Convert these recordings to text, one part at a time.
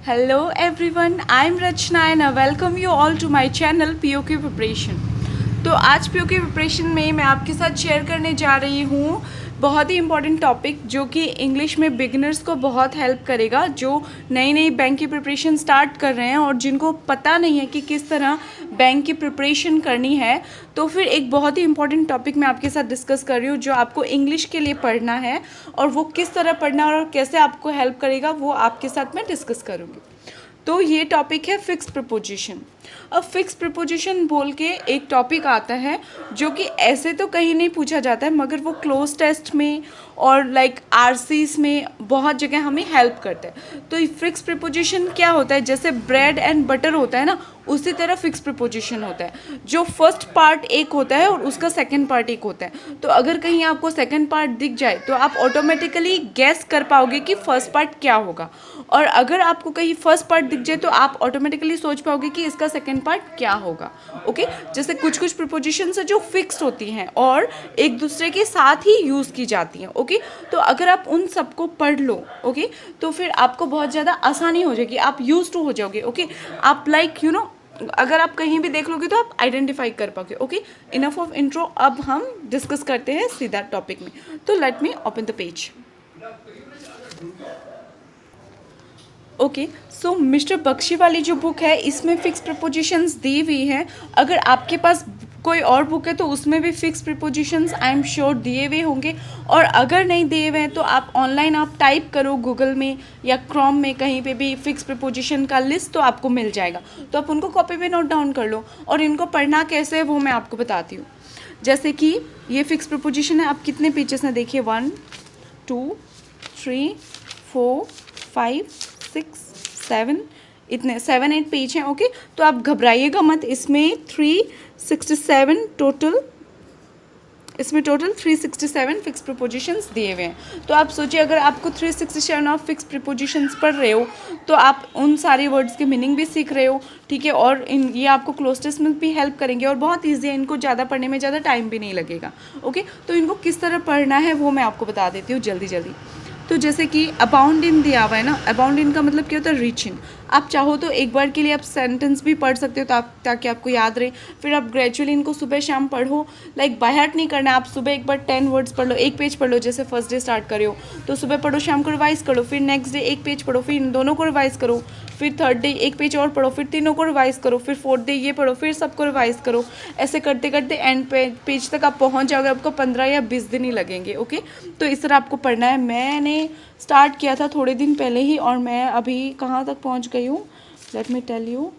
Hello everyone, I'm Rachna and I welcome you all to my channel POK Preparation। तो आज POK Preparation में मैं आपके साथ शेयर करने जा रही हूँ बहुत ही इम्पॉर्टेंट टॉपिक जो कि इंग्लिश में बिगिनर्स को बहुत हेल्प करेगा, जो नई नई बैंक की प्रिपरेशन स्टार्ट कर रहे हैं और जिनको पता नहीं है कि किस तरह बैंक की प्रिपरेशन करनी है। तो फिर एक बहुत ही इम्पॉर्टेंट टॉपिक मैं आपके साथ डिस्कस कर रही हूँ जो आपको इंग्लिश के लिए पढ़ना है और वो किस तरह पढ़ना है और कैसे आपको हेल्प करेगा वो आपके साथ मैं डिस्कस करूँगी। तो ये टॉपिक है फिक्स प्रीपोजिशन। अब फिक्स प्रीपोजिशन बोल के एक टॉपिक आता है जो कि ऐसे तो कहीं नहीं पूछा जाता है, मगर वो क्लोज टेस्ट में और लाइक आरसीज में बहुत जगह हमें हेल्प करता है। तो फिक्स प्रीपोजिशन क्या होता है, जैसे ब्रेड एंड बटर होता है ना, उसी तरह फिक्स प्रीपोजिशन होता है। जो फर्स्ट पार्ट एक होता है और उसका सेकंड पार्ट एक होता है। तो अगर कहीं आपको सेकंड पार्ट दिख जाए तो आप ऑटोमेटिकली गेस कर पाओगे कि फर्स्ट पार्ट क्या होगा, और अगर आपको कहीं फर्स्ट पार्ट दिख जाए तो आप ऑटोमेटिकली सोच पाओगे कि इसका सेकंड पार्ट क्या होगा। ओके, जैसे कुछ कुछ प्रीपोजिशंस है जो फिक्स्ड होती हैं और एक दूसरे के साथ ही यूज़ की जाती हैं। ओके, तो अगर आप उन सबको पढ़ लो, ओके, तो फिर आपको बहुत ज़्यादा आसानी हो जाएगी, आप यूज टू हो जाओगे। ओके, आप लाइक अगर आप कहीं भी देख लोगे तो आप आइडेंटिफाई कर पाओगे। ओके, इनफ ऑफ इंट्रो, अब हम डिस्कस करते हैं सीधा टॉपिक में। तो let me open the page. Okay, so mister Bakshi वाली जो बुक है इसमें फिक्स प्रीपोजिशंस दी हुई हैं। अगर आपके पास कोई और बुक है तो उसमें भी fix prepositions I am sure दिए हुए होंगे, और अगर नहीं दिए हुए हैं तो आप ऑनलाइन आप टाइप करो गूगल में या क्रोम में, कहीं पे भी फिक्स प्रीपोजिशन का लिस्ट तो आपको मिल जाएगा। तो आप उनको कॉपी पे नोट डाउन कर लो, और इनको पढ़ना कैसे है वो मैं आपको बताती हूँ। जैसे कि ये फिक्स प्रीपोजिशन है, आप कितने पेजेस में देखिए, 1 2 3 4 5 6 7, इतने 7-8 पेज हैं। ओके, तो आप घबराइएगा मत, इसमें 367 टोटल, इसमें टोटल 367 फिक्स प्रीपोजिशंस दिए हुए हैं। तो आप सोचिए, अगर आपको 367 ऑफ फिक्स प्रीपोजिशंस पढ़ रहे हो तो आप उन सारे वर्ड्स के मीनिंग भी सीख रहे हो, ठीक है, और ये आपको क्लोज टेस्ट में भी हेल्प करेंगे और बहुत ईजी है, इनको ज़्यादा पढ़ने में ज़्यादा टाइम भी नहीं लगेगा। ओके, तो इनको किस तरह पढ़ना है वो मैं आपको बता देती हूँ जल्दी जल्दी। तो जैसे कि अबाउंड इन दिया हुआ है ना, अबाउंड इन का मतलब क्या होता है, रिच इन। आप चाहो तो एक बार के लिए आप सेंटेंस भी पढ़ सकते हो ताकि आपको याद रहे, फिर आप ग्रेजुअली इनको सुबह शाम पढ़ो। लाइक बाय हार्ट नहीं करना, आप सुबह एक बार 10 वर्ड्स पढ़ लो, एक पेज पढ़ लो, जैसे फर्स्ट डे स्टार्ट करे हो तो सुबह पढ़ो, शाम को रिवाइज करो, फिर नेक्स्ट डे एक पेज पढ़ो, फिर इन दोनों को रिवाइज करो, फिर थर्ड डे एक पेज और पढ़ो, फिर तीनों को रिवाइज करो, फिर फोर्थ डे ये पढ़ो, फिर सबको रिवाइज करो। ऐसे करते करते एंड पेज तक आप पहुँच जाओगे, आपको 15 या 20 दिन ही लगेंगे। ओके, तो इस तरह आपको पढ़ना है। मैंने स्टार्ट किया था थोड़े दिन पहले ही और मैं अभी कहाँ तक पहुँच गई हूँ, लेट मी टेल यू।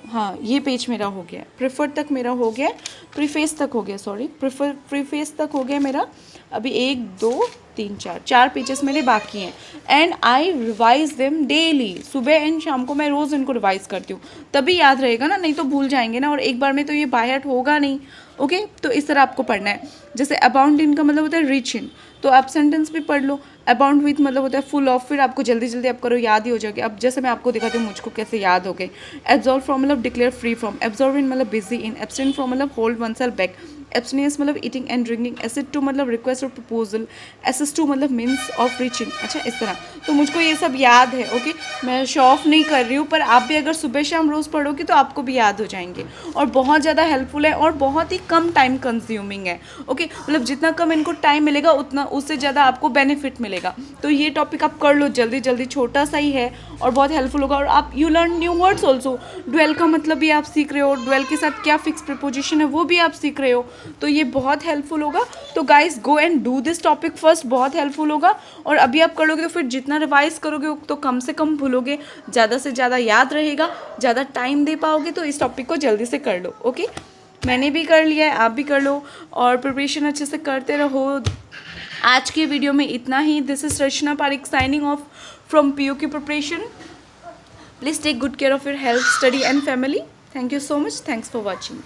हाँ, ये पेज मेरा हो गया, प्रेफर तक मेरा हो गया, प्रीफेस तक हो गया, सॉरी प्रीफेस तक हो गया मेरा। अभी 1 2 3 4 पेजेस मेरे बाकी हैं, and I revise them daily. सुबह एंड शाम को मैं रोज़ इनको रिवाइज करती हूँ, तभी याद रहेगा ना, नहीं तो भूल जाएंगे ना, और एक बार में तो ये बाय हार्ट होगा नहीं। ओके, तो इस तरह आपको पढ़ना है। जैसे अबाउंड इन का मतलब होता है रिच इन, तो आप सेंटेंस भी पढ़ लो। अबाउंड विथ मतलब होता है फुल ऑफ, फिर आपको जल्दी जल्दी आप करो, याद ही हो जाएगी। अब जैसे मैं आपको दिखाती हूँ मुझको कैसे याद हो गई। एब्जॉर्ब फ्रॉम मतलब declare free from, absorb in मतलब बिजी इन, एब्सटेंट फ्रॉम मतलब hold one self back, abstemious मतलब eating and drinking, accede to मतलब रिक्वेस्ट और प्रपोजल, एसिस टू मतलब मीन्स ऑफ रीचिंग। अच्छा, इस तरह तो मुझको ये सब याद है। ओके, मैं शो ऑफ नहीं कर रही हूँ, पर आप भी अगर सुबह शाम रोज़ पढ़ोगे तो आपको भी याद हो जाएंगे, और बहुत ज़्यादा हेल्पफुल है और बहुत ही कम टाइम कंज्यूमिंग है। ओके, मतलब जितना कम इनको टाइम मिलेगा उतना उससे ज़्यादा आपको बेनिफिट मिलेगा। तो ये टॉपिक आप कर लो जल्दी जल्दी, छोटा सा ही है और बहुत हेल्पफुल होगा। और आप you learn new words also, dwell का मतलब भी आप सीख रहे हो, ड्वेल के साथ क्या फिक्स प्रीपोजिशन है वो भी आप सीख रहे हो, तो ये बहुत हेल्पफुल होगा। तो guys go and do this topic first, बहुत हेल्पफुल होगा। और अभी आप करोगे तो फिर जितना रिवाइज करोगे तो कम से कम भूलोगे, ज़्यादा से ज़्यादा याद रहेगा, ज़्यादा टाइम दे पाओगे। तो इस टॉपिक को जल्दी से कर लो। ओके, मैंने भी कर लिया है, आप भी कर लो और प्रिपरेशन अच्छे से करते रहो। आज के वीडियो में इतना ही। This is Rachna Pareek signing off from POK preparation. Please take good care of your health, study and family. Thank you so much, thanks for watching.